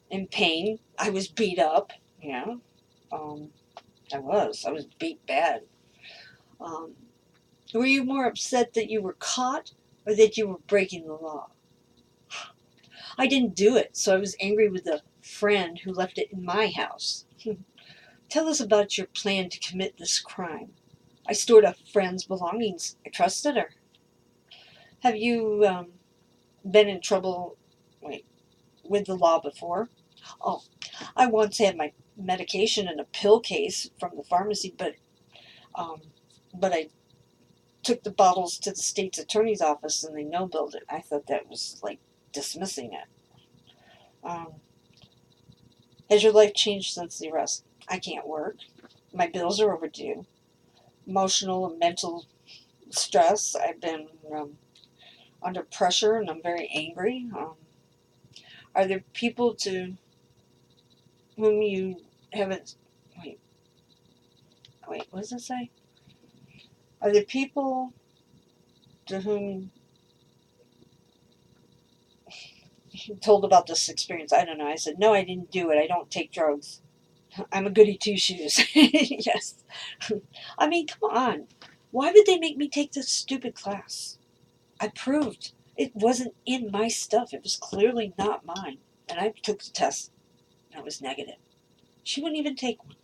Speaker 1: In pain. I was beat up. Yeah. I was beat bad. Were you more upset that you were caught or that you were breaking the law? I didn't do it, so I was angry with the friend who left it in my house. Tell us about your plan to commit this crime. I stored a friend's belongings. I trusted her. Have you been in trouble with the law before? Oh, I once had my medication in a pill case from the pharmacy, but I took the bottles to the state's attorney's office and they no-billed it. I thought that was like dismissing it. Has your life changed since the arrest? I can't work. My bills are overdue. Emotional and mental stress. I've been under pressure and I'm very angry. Are there people to whom you haven't... Wait, what does it say? Are there people to whom you told about this experience? I don't know. I said, no, I didn't do it. I don't take drugs. I'm a goody two-shoes. Yes. I mean, come on. Why would they make me take this stupid class? I proved it wasn't in my stuff. It was clearly not mine. And I took the test, and it was negative. She wouldn't even take one.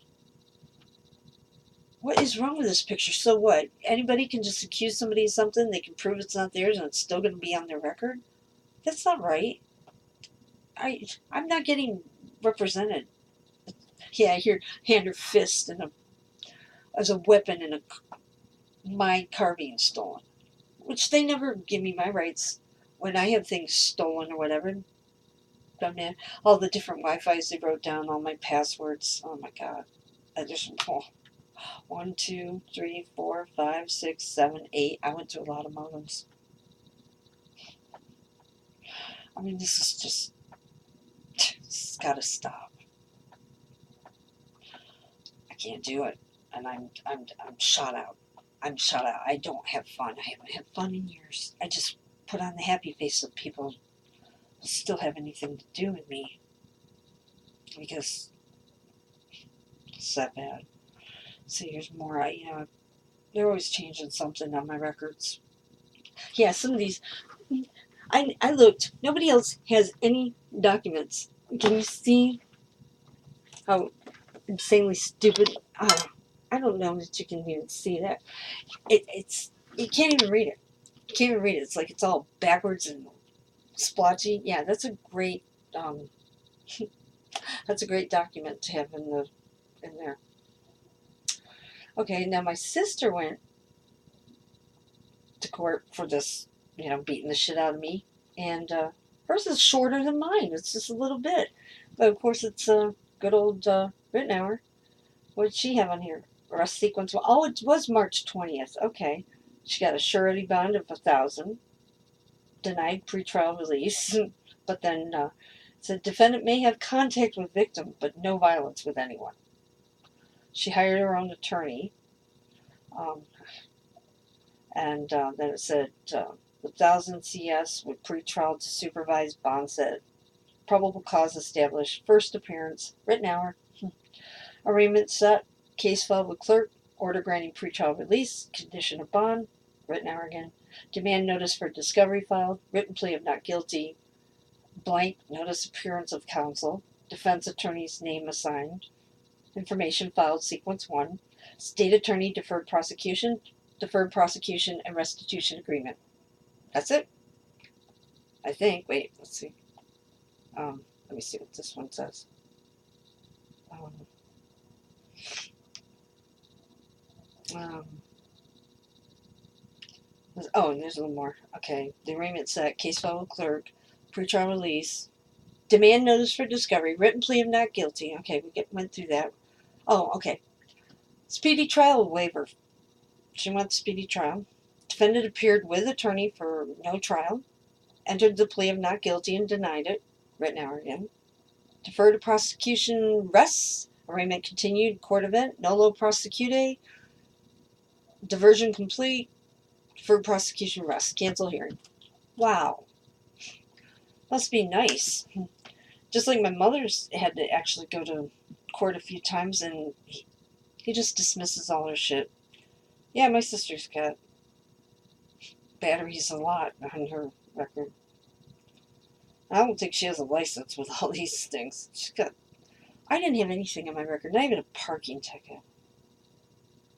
Speaker 1: What is wrong with this picture? So what? Anybody can just accuse somebody of something, they can prove it's not theirs, and it's still going to be on their record? That's not right. I'm not getting represented. Yeah, I hear hand or fist as a weapon in my car being stolen. Which they never give me my rights when I have things stolen or whatever. I'm mad. All the different Wi-Fi's they wrote down, all my passwords. Oh my god. I just, oh, 1, 2, 3, 4, 5, 6, 7, 8. I went through a lot of modems. I mean, this is just, it's gotta stop. I can't do it. And I'm shot out. I'm shut out. I don't have fun. I haven't had fun in years. I just put on the happy face so people still have anything to do with me. Because it's that bad. So here's more. They're always changing something on my records. Yeah, some of these. I looked. Nobody else has any documents. Can you see how insanely stupid? I don't know that you can even see that. It's you can't even read it. You can't even read it. It's like it's all backwards and splotchy. Yeah, that's a great that's a great document to have in there. Okay, now my sister went to court for this, beating the shit out of me, and hers is shorter than mine. It's just a little bit, but of course it's a good old Rittenhour. What did she have on here? Arrest sequence. Oh, it was March 20th. Okay, she got a surety bond of 1,000. Denied pretrial release, but then said defendant may have contact with victim, but no violence with anyone. She hired her own attorney, um, and then it said 1,000 CS with pretrial to supervised bond said probable cause established. First appearance, Rittenhour. Arraignment set. Case filed with clerk. Order granting pretrial release. Condition of bond. Rittenhour again. Demand notice for discovery filed. Written plea of not guilty. Blank. Notice appearance of counsel. Defense attorney's name assigned. Information filed. Sequence 1. State attorney deferred prosecution. Deferred prosecution and restitution agreement. That's it. I think. Wait. Let's see. Let me see what this one says. Oh, and there's a little more. Okay. The arraignment set. Case file with clerk. Pretrial release. Demand notice for discovery. Written plea of not guilty. Okay, we went through that. Oh, okay. Speedy trial waiver. She wants speedy trial. Defendant appeared with attorney for no trial. Entered the plea of not guilty and denied it. Rittenhour again. Deferred to prosecution rests. Arraignment continued. Court event. Nolo prosecute. Diversion complete. Deferred prosecution rests. Cancel hearing. Wow. Must be nice. Just like my mother's had to actually go to court a few times, and he just dismisses all her shit. Yeah, my sister's got batteries a lot on her record. I don't think she has a license with all these things. I didn't have anything on my record, not even a parking ticket.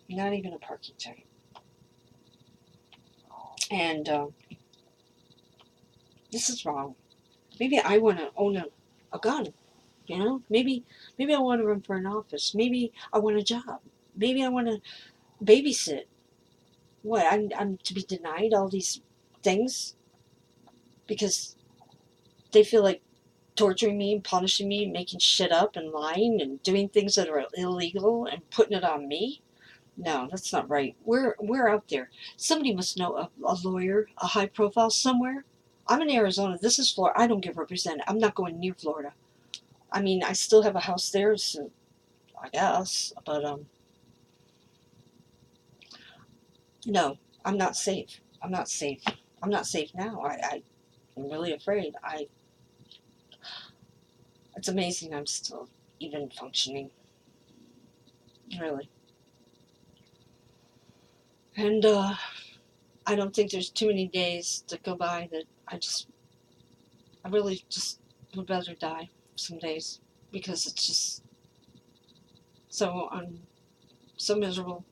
Speaker 1: Not even a parking ticket. And this is wrong. Maybe I want to own a gun. Maybe I want to run for an office. Maybe I want a job. Maybe I want to babysit. What? I'm to be denied all these things because they feel like torturing me, punishing me, making shit up and lying and doing things that are illegal and putting it on me? No, that's not right. We're out there. Somebody must know a lawyer, a high profile somewhere. I'm in Arizona. This is Florida. I don't get represented. I'm not going near Florida. I mean, I still have a house there, so I guess. But no, I'm not safe. I'm not safe. I'm not safe now. I'm really afraid. It's amazing I'm still even functioning. Really. And I don't think there's too many days to go by that I really just would rather die some days because it's just I'm so miserable,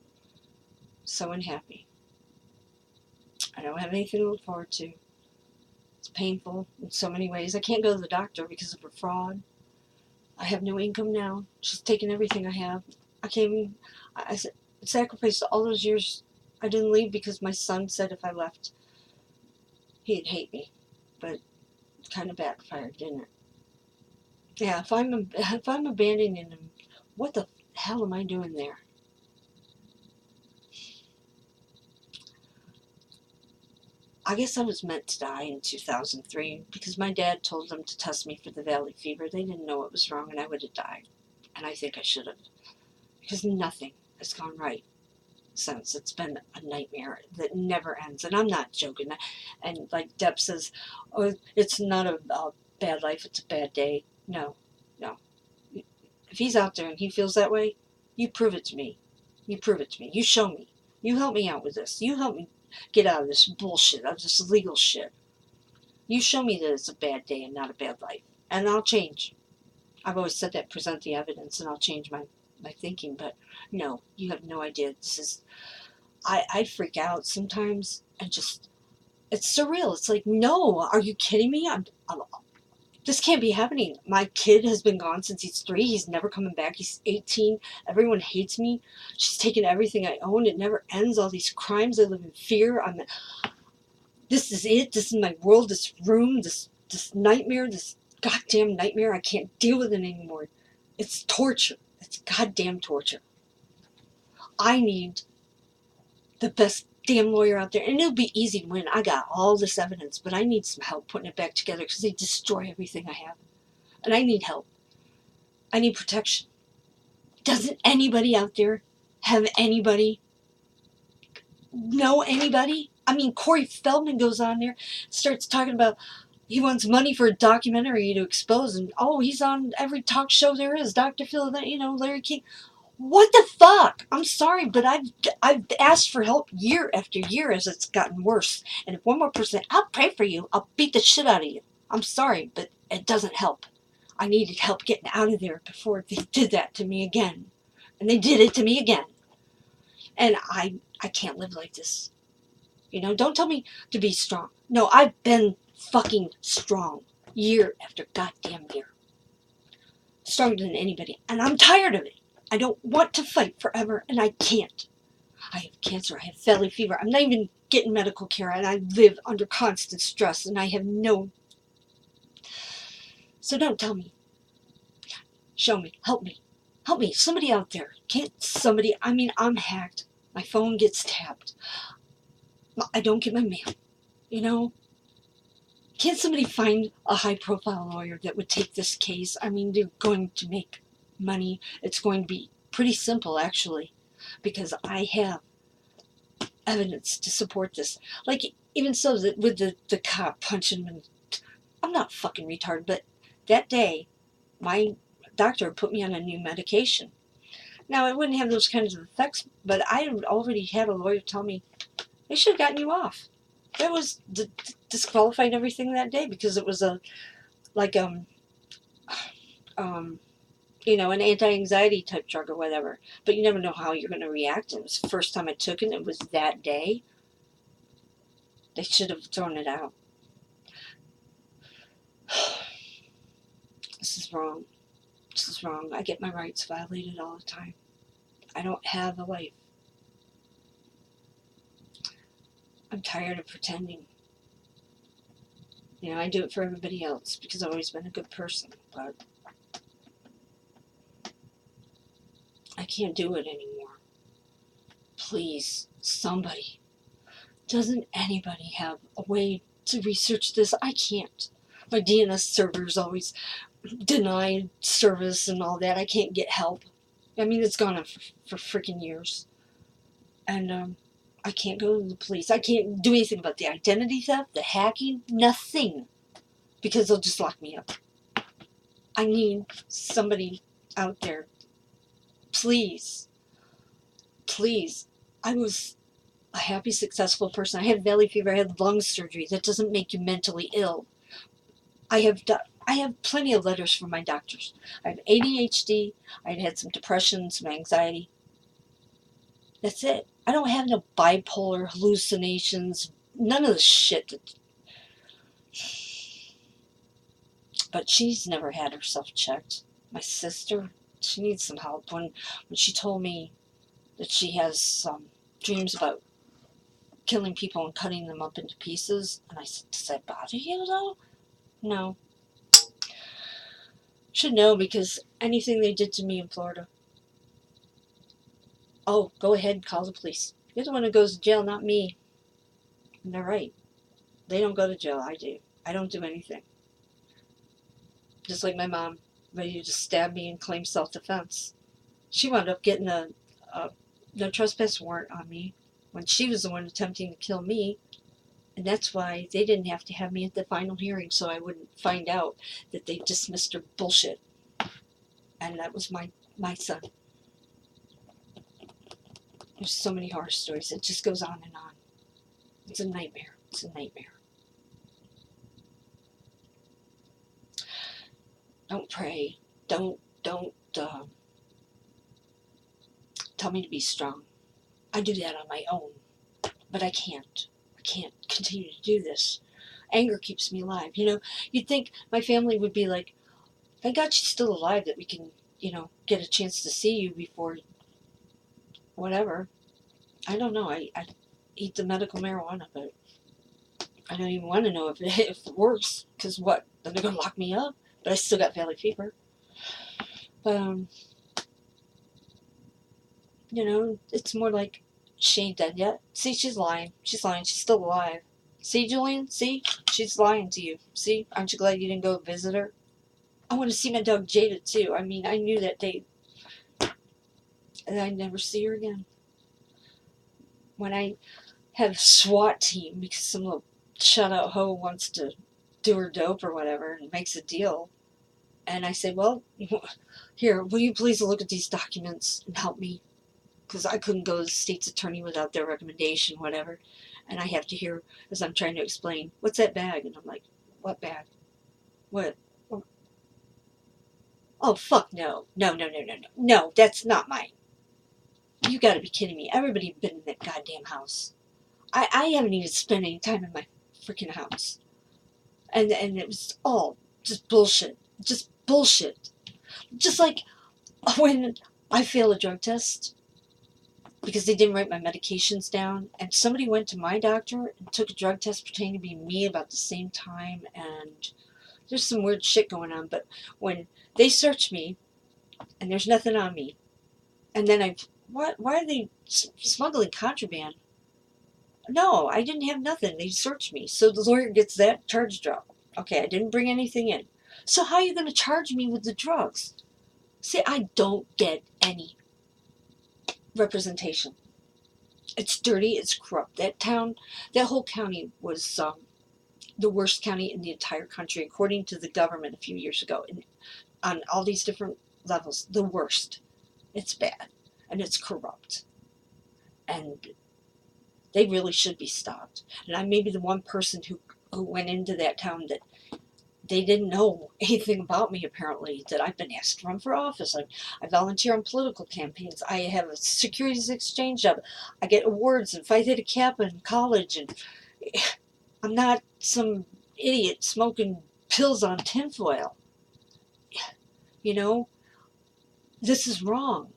Speaker 1: so unhappy. I don't have anything to look forward to. It's painful in so many ways. I can't go to the doctor because of a fraud. I have no income now. She's taken everything I have. I sacrificed all those years. I didn't leave because my son said if I left, he'd hate me. But it kind of backfired, didn't it? Yeah, if I'm abandoning him, what the hell am I doing there? I guess I was meant to die in 2003 because my dad told them to test me for the valley fever. They didn't know it was wrong and I would have died. And I think I should have. Because nothing has gone right since. It's been a nightmare that never ends. And I'm not joking. And like Deb says, oh, it's not a bad life, it's a bad day. No, no. If he's out there and he feels that way, you prove it to me. You prove it to me. You show me. You help me out with this. You help me get out of this bullshit, out of this legal shit. You show me that it's a bad day and not a bad life. And I'll change. I've always said that, present the evidence and I'll change my thinking. But no, you have no idea. This is, I freak out sometimes and just, it's surreal. It's like, no, are you kidding me? This can't be happening. My kid has been gone since he's 3. He's never coming back. He's 18. Everyone hates me. She's taken everything I own. It never ends. All these crimes. I live in fear. This is it. This is my world. This room. This nightmare. This goddamn nightmare. I can't deal with it anymore. It's torture. It's goddamn torture. I need the best damn lawyer out there. And it'll be easy to win. I got all this evidence, but I need some help putting it back together because they destroy everything I have. And I need help. I need protection. Doesn't anybody out there have anybody? Know anybody? I mean, Corey Feldman goes on there, starts talking about he wants money for a documentary to expose, and oh, he's on every talk show there is. Dr. Phil, Larry King. What the fuck? I'm sorry, but I've asked for help year after year as it's gotten worse. And if one more person, I'll pray for you. I'll beat the shit out of you. I'm sorry, but it doesn't help. I needed help getting out of there before they did that to me again. And they did it to me again. And I can't live like this. Don't tell me to be strong. No, I've been fucking strong year after goddamn year. Stronger than anybody. And I'm tired of it. I don't want to fight forever, and I can't. I have cancer. I have valley fever. I'm not even getting medical care, and I live under constant stress, and I have no... So don't tell me. Show me. Help me. Help me. Somebody out there. Can't somebody... I mean, I'm hacked. My phone gets tapped. I don't get my mail. Can't somebody find a high-profile lawyer that would take this case? I mean, they're going to make money. It's going to be pretty simple, actually, because I have evidence to support this. Like, even so, that with the cop punching him, I'm not fucking retarded, but that day, my doctor put me on a new medication. Now, it wouldn't have those kinds of effects, but I already had a lawyer tell me, they should have gotten you off. That was disqualified everything that day because it was an anti-anxiety type drug or whatever. But you never know how you're going to react. It was the first time I took it. It was that day. They should have thrown it out. This is wrong. This is wrong. I get my rights violated all the time. I don't have a life. I'm tired of pretending. I do it for everybody else because I've always been a good person, but I can't do it anymore. Please, somebody. Doesn't anybody have a way to research this? I can't. My DNS server's always denied service and all that. I can't get help. I mean, it's gone on for freaking years. And I can't go to the police. I can't do anything about the identity theft, the hacking, nothing. Because they'll just lock me up. I need somebody out there. Please. Please. I was a happy, successful person. I had valley fever. I had lung surgery. That doesn't make you mentally ill. I have plenty of letters from my doctors. I have ADHD. I had some depression, some anxiety. That's it. I don't have no bipolar hallucinations. None of the shit. But she's never had herself checked. My sister, she needs some help. When she told me that she has some dreams about killing people and cutting them up into pieces, and I said, does that bother you though? No. Should know, because anything they did to me in Florida, oh, go ahead and call the police. You're the one who goes to jail, not me. And they're right. They don't go to jail. I do. I don't do anything. Just like my mom, ready to just stab me and claim self-defense. She wound up getting a no trespass warrant on me when she was the one attempting to kill me. And that's why they didn't have to have me at the final hearing, so I wouldn't find out that they dismissed her bullshit. And that was my son. There's so many horror stories. It just goes on and on. It's a nightmare. It's a nightmare. Don't pray. Don't tell me to be strong. I do that on my own, but I can't. I can't continue to do this. Anger keeps me alive. You know, you'd think my family would be like, thank God she's still alive, that we can, get a chance to see you before whatever. I don't know. I eat the medical marijuana, but I don't even want to know if it works, because what? Then they're going to lock me up? But I still got valley fever. But, it's more like, she ain't dead yet. See, she's lying. She's lying. She's still alive. See, Julian? See? She's lying to you. See? Aren't you glad you didn't go visit her? I want to see my dog Jada, too. I mean, I knew that day, and I'd never see her again. When I have a SWAT team, because some little shut-out hoe wants to do her dope or whatever and makes a deal, and I say, well, here, will you please look at these documents and help me? Because I couldn't go to the state's attorney without their recommendation, whatever. And I have to hear, as I'm trying to explain, what's that bag? And I'm like, what bag? What? Oh, fuck no. No, no, no, no, no. No, that's not mine. You gotta be kidding me. Everybody been in that goddamn house. I haven't even spent any time in my freaking house. And it was all just bullshit. Just bullshit. Just like when I fail a drug test, because they didn't write my medications down, and somebody went to my doctor and took a drug test pretending to be me about the same time, and there's some weird shit going on. But when they search me and there's nothing on me, and then why are they smuggling contraband? No, I didn't have nothing. They searched me, so the lawyer gets that charge drop. Okay, I didn't bring anything in, so how are you going to charge me with the drugs? See, I don't get any representation. It's dirty, it's corrupt. That whole county was the worst county in the entire country, according to the government a few years ago, and on all these different levels, the worst. It's bad, and it's corrupt, and they really should be stopped. And I may be the one person who went into that town that they didn't know anything about me, apparently, that I've been asked to run for office. I volunteer on political campaigns. I have a securities exchange job. I get awards and Phi Theta Kappa in college. And I'm not some idiot smoking pills on tinfoil. This is wrong.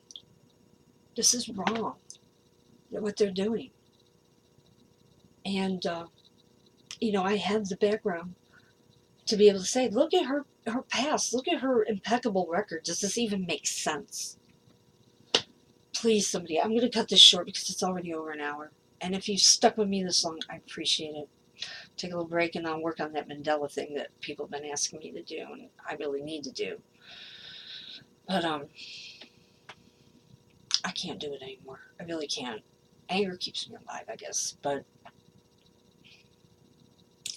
Speaker 1: This is wrong, what they're doing. And, I have the background to be able to say, look at her past, look at her impeccable record. Does this even make sense? Please, somebody, I'm going to cut this short because it's already over an hour. And if you've stuck with me this long, I appreciate it. Take a little break and I'll work on that Mandela thing that people have been asking me to do, and I really need to do. But, I can't do it anymore. I really can't. Anger keeps me alive, I guess, but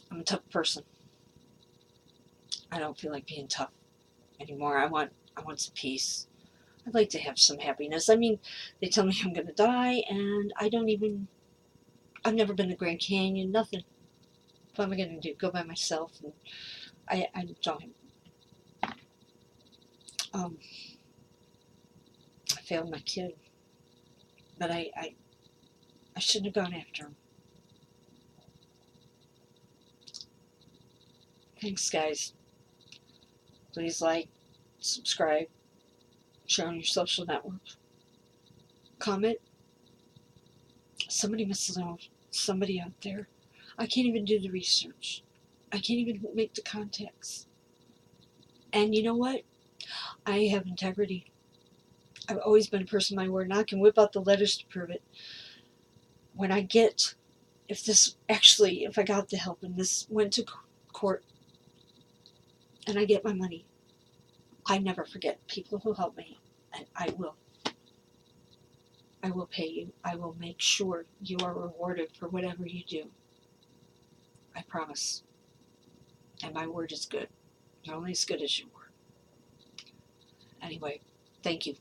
Speaker 1: I'm a tough person. I don't feel like being tough anymore. I want some peace. I'd like to have some happiness. I mean, they tell me I'm going to die, and I've never been to Grand Canyon, nothing. What am I going to do? Go by myself? And I don't. I failed my kid, but I shouldn't have gone after him. Thanks, guys. Please like, subscribe, share on your social networks, comment. Somebody must know, somebody out there. I can't even do the research. I can't even make the contacts. And you know what? I have integrity. I've always been a person of my word, and I can whip out the letters to prove it. When I get, if I got the help and this went to court and I get my money, I never forget people who help me, and I will. I will pay you. I will make sure you are rewarded for whatever you do. I promise. And my word is good. Not only as good as your word. Anyway, thank you.